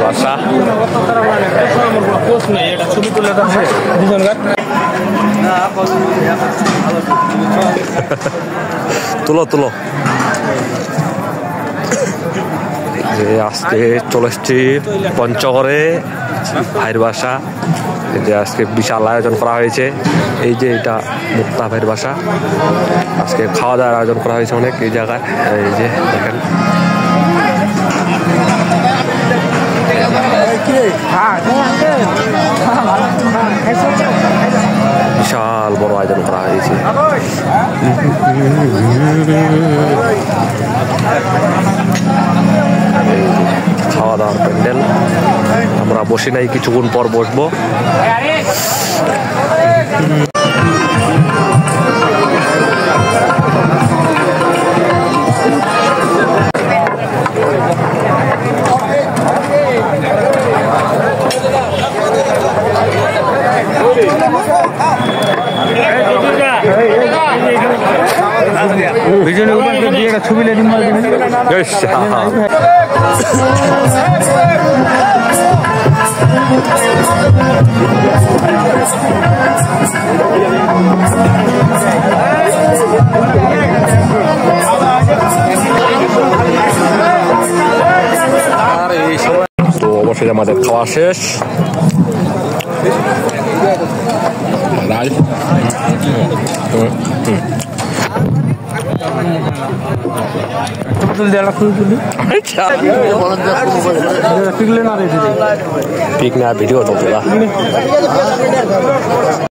ভাষা ছবি তুলে তুলো তুলো যে আজকে চলে এসছি পঞ্চগড়ে ভাইয়ের বাসা। এই যে আজকে বিশাল আয়োজন করা হয়েছে। এই যে এটা মুক্তা ভাইয়ের বাসা। আজকে খাওয়া দাওয়ার আয়োজন করা হয়েছে অনেক এই জায়গায়। এই যে দেখেন বিশাল বড় আয়োজন করা হয়েছে। খাওয়া দাওয়ার প্যান্ডেল। আমরা বসে নাই, কিছুক্ষণ পর বসবো। ছবি লেডিং তো অবশ্যই আমাদের খাওয়া শেষ। পিক না ভিডিও তো